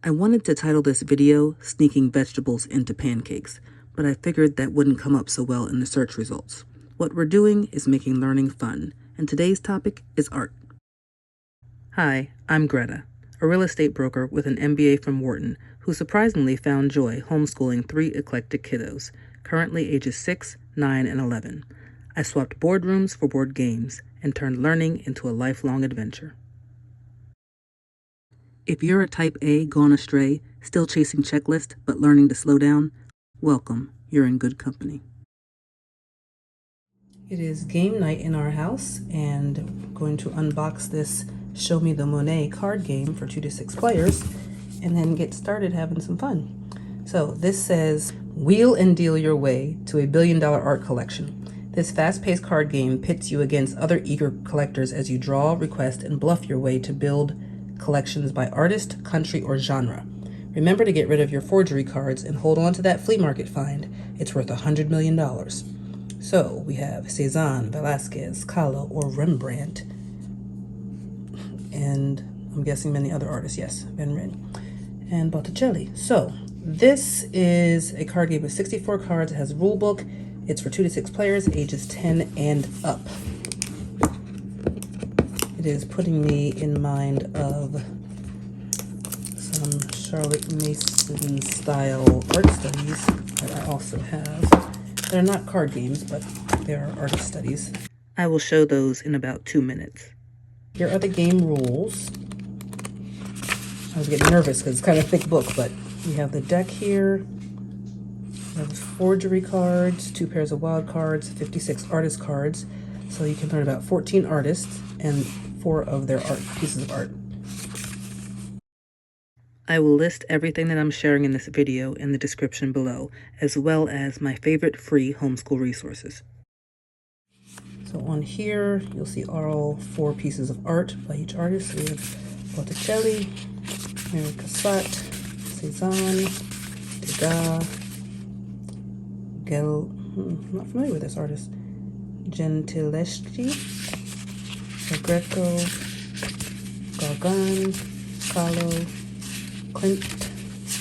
I wanted to title this video Sneaking Vegetables into Pancakes, but I figured that wouldn't come up so well in the search results. What we're doing is making learning fun, and today's topic is art. Hi, I'm Greta, a real estate broker with an MBA from Wharton, who surprisingly found joy homeschooling 3 eclectic kiddos, currently ages 6, 9, and 11. I swapped boardrooms for board games and turned learning into a lifelong adventure. If you're a type A gone astray, still chasing checklists but learning to slow down, welcome, you're in good company. It is game night in our house, and I'm going to unbox this Me the Monet card game for 2 to 6 players and then get started having some fun. So this says, wheel and deal your way to a $1 billion art collection. This fast-paced card game pits you against other eager collectors as you draw, request, and bluff your way to build collections by artist, country, or genre. Remember to get rid of your forgery cards and hold on to that flea market find. It's worth $100 million. So we have Cezanne, Velasquez, Kahlo, or Rembrandt. And I'm guessing many other artists, yes, Van Ryn and Botticelli. So this is a card game with 64 cards. It has a rule book. It's for 2 to 6 players, ages 10 and up. It is putting me in mind of some Charlotte Mason style art studies that I also have. They're not card games, but they are artist studies. I will show those in about 2 minutes. Here are the game rules. I was getting nervous because it's kind of a thick book, but we have the deck here. We have forgery cards, 2 pairs of wild cards, 56 artist cards. So you can learn about 14 artists and 4 of their pieces of art. I will list everything that I'm sharing in this video in the description below, as well as my favorite free homeschool resources. So on here, you'll see all 4 pieces of art by each artist. So we have Botticelli, Mary Cassatt, Cezanne, Degas, I'm not familiar with this artist, Gentileschi, Greco, Gauguin, Kahlo, Klimt,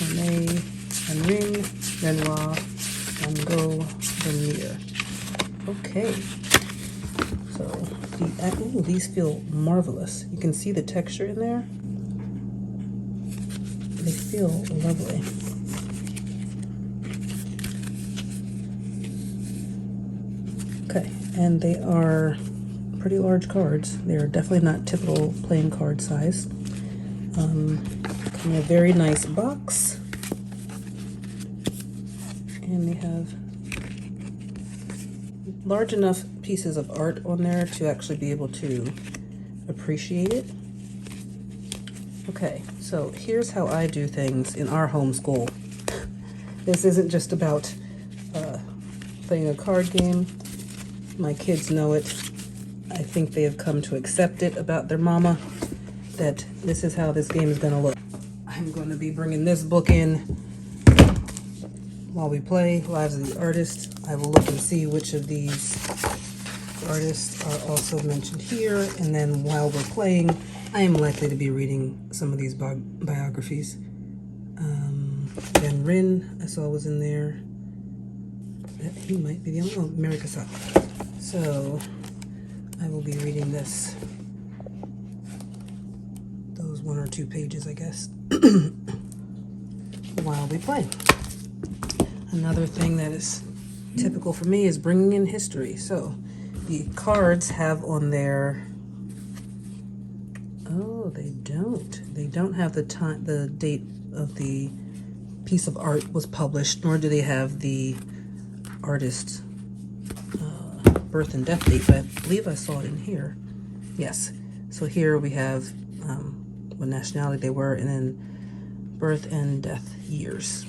Monet, Van Ryn, Renoir, Van Gogh, Vermeer. Okay, so these feel marvelous. You can see the texture in there. They feel lovely. Okay, and they are pretty large cards. They are definitely not typical playing card size. In a very nice box. And they have large enough pieces of art on there to actually be able to appreciate it. Okay, so here's how I do things in our homeschool. This isn't just about playing a card game. My kids know it. I think they have come to accept it about their mama, that this is how this game is going to look. I'm going to be bringing this book in while we play Lives of the Artists. I will look and see which of these artists are also mentioned here, and then while we're playing, I am likely to be reading some of these biographies. Van Ryn, I saw was in there. He might be the only one. Mary Cassatt. So I will be reading this. Those 1 or 2 pages, I guess, while we play. Another thing that is typical for me is bringing in history. So the cards have on there, oh, they don't have the time, the date of the piece of art was published, nor do they have the artist's birth and death date, but I believe I saw it in here. Yes, so here we have what nationality they were, and then birth and death years.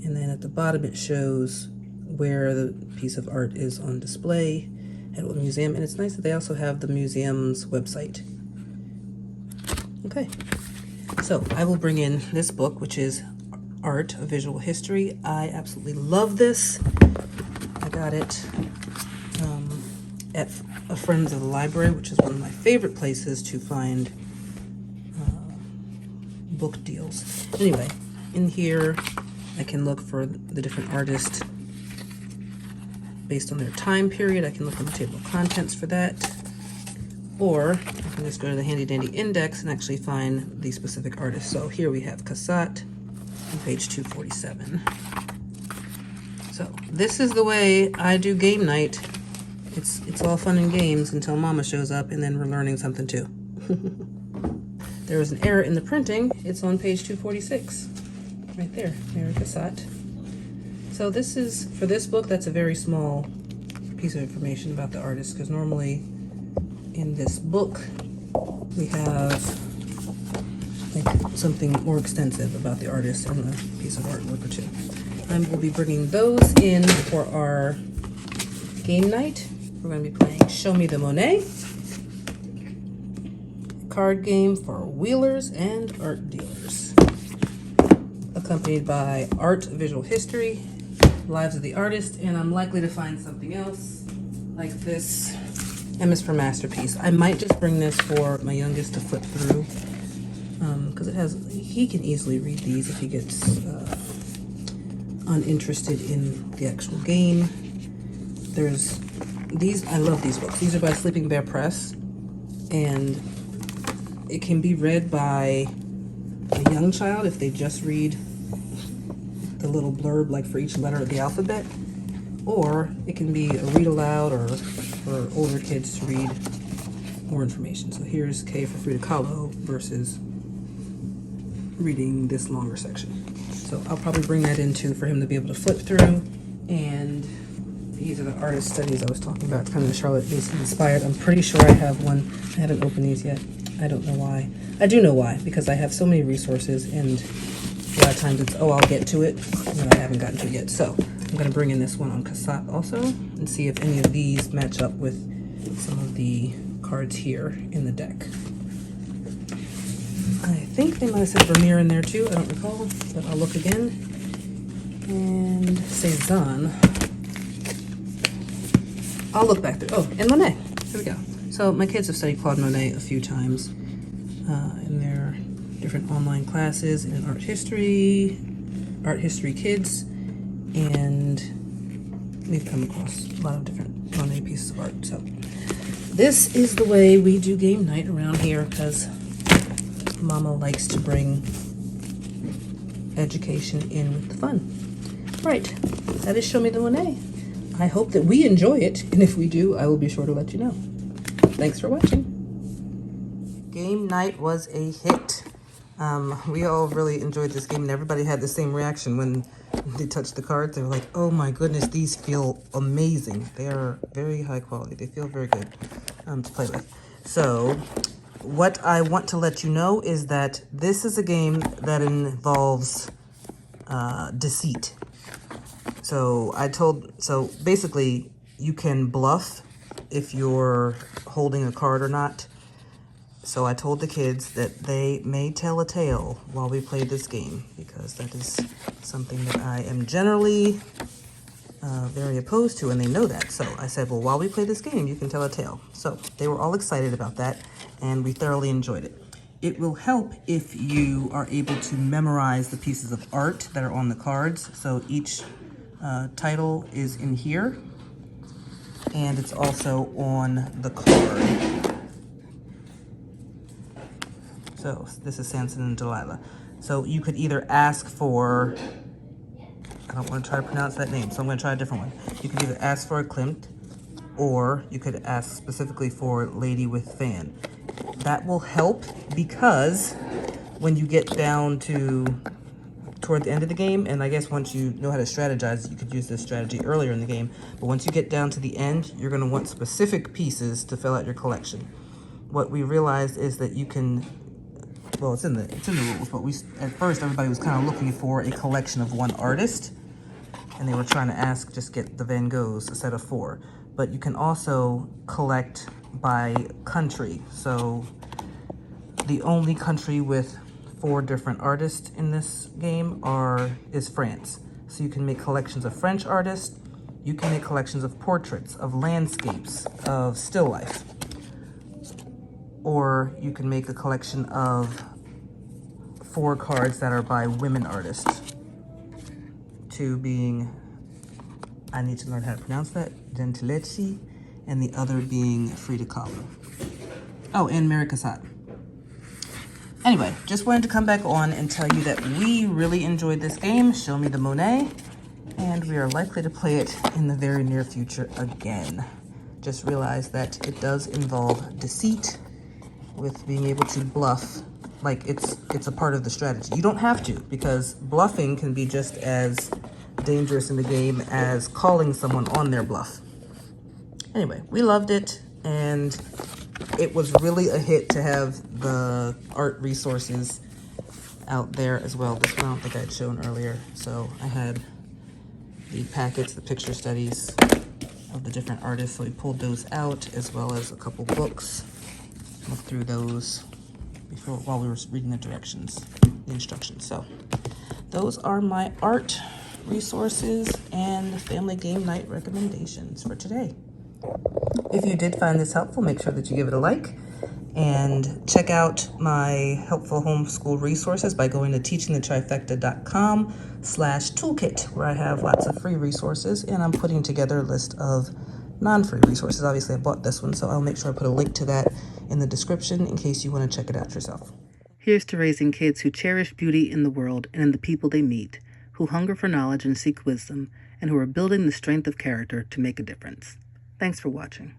And then at the bottom it shows where the piece of art is on display, at what museum, and it's nice that they also have the museum's website. Okay, so I will bring in this book, which is Art, a Visual History. I absolutely love this. I got it at a friend's of the library, which is one of my favorite places to find book deals. Anyway, in here I can look for the different artists based on their time period. I can look on the table of contents for that. Or I can just go to the handy dandy index and actually find the specific artist. So here we have Deceit on page 247. So this is the way I do game night. It's all fun and games until Mama shows up, and then we're learning something too. There was an error in the printing. It's on page 246. Right there, Mary Deceit. So this is, for this book, that's a very small piece of information about the artist, because normally in this book we have like something more extensive about the artist and a piece of artwork or two. I will be bringing those in for our game night. We're going to be playing Show Me the Monet, card game for wheelers and art dealers, accompanied by art, visual history, lives of the artist, and I'm likely to find something else like this M is for masterpiece. I might just bring this for my youngest to flip through, because he can easily read these if he gets uninterested in the actual game. There's these, I love these books. These are by Sleeping Bear Press, and it can be read by a young child if they just read the little blurb like for each letter of the alphabet, or it can be a read aloud or for older kids to read more information. So here's K for Frida Kahlo versus reading this longer section. So I'll probably bring that in too for him to be able to flip through. And these are the artist studies I was talking about. It's kind of Charlotte Mason inspired. I'm pretty sure I have one. I haven't opened these yet. I don't know why. I do know why, because I have so many resources, and a lot of times it's, oh, I'll get to it, and I haven't gotten to it yet. So I'm going to bring in this one on Deceit also and see if any of these match up with some of the cards here in the deck. I think they might have said Vermeer in there too. I don't recall, but I'll look again. And Cézanne. I'll look back through. Oh, and Monet. Here we go. So my kids have studied Claude Monet a few times in their different online classes in art history kids, and we've come across a lot of different Monet pieces of art. So this is the way we do game night around here, because Mama likes to bring education in with the fun. Right, that is Show Me the Monet. I hope that we enjoy it, and if we do, I will be sure to let you know. Thanks for watching. Game night was a hit. We all really enjoyed this game, and everybody had the same reaction when they touched the cards. They were like, oh my goodness, these feel amazing. They are very high quality. They feel very good to play with. So what I want to let you know is that this is a game that involves deceit. So basically you can bluff if you're holding a card or not. So I told the kids that they may tell a tale while we play this game, because that is something that I am generally very opposed to, and they know that. So I said, well, while we play this game, you can tell a tale. So they were all excited about that, and we thoroughly enjoyed it. It will help if you are able to memorize the pieces of art that are on the cards. So each title is in here, and it's also on the card. So this is Samson and Delilah. So you could either ask for, I don't want to try to pronounce that name, so I'm going to try a different one. You could either ask for a Klimt, or you could ask specifically for Lady with Fan. That will help, because when you get down to toward the end of the game, and I guess once you know how to strategize, you could use this strategy earlier in the game, but once you get down to the end, you're going to want specific pieces to fill out your collection. What we realized is that you can, well, it's in the rules, but at first everybody was kind of looking for a collection of one artist, and they were trying to just get the Van Goghs, a set of 4. But you can also collect by country. So the only country with 4 different artists in this game is France. So you can make collections of French artists, you can make collections of portraits, of landscapes, of still life. Or you can make a collection of 4 cards that are by women artists. 2 being, I need to learn how to pronounce that, Gentileschi, and the other being Frida Kahlo. Oh, and Mary Cassatt. Anyway, just wanted to come back on and tell you that we really enjoyed this game, Show Me the Monet, and we are likely to play it in the very near future again. Just realize that it does involve deceit with being able to bluff. Like it's a part of the strategy. You don't have to, because bluffing can be just as dangerous in the game as calling someone on their bluff. Anyway, we loved it, and it was really a hit to have the art resources out there as well. This one I don't think I had shown earlier. So I had the packets, the picture studies of the different artists. So we pulled those out, as well as a couple books. Looked through those while we were reading the instructions. So those are my art resources and family game night recommendations for today. If you did find this helpful, make sure that you give it a like, and check out my helpful homeschool resources by going to teachingthetrifecta.com/toolkit, where I have lots of free resources, and I'm putting together a list of non-free resources. Obviously, I bought this one, so I'll make sure I put a link to that in the description in case you want to check it out yourself. Here's to raising kids who cherish beauty in the world and in the people they meet, who hunger for knowledge and seek wisdom, and who are building the strength of character to make a difference. Thanks for watching.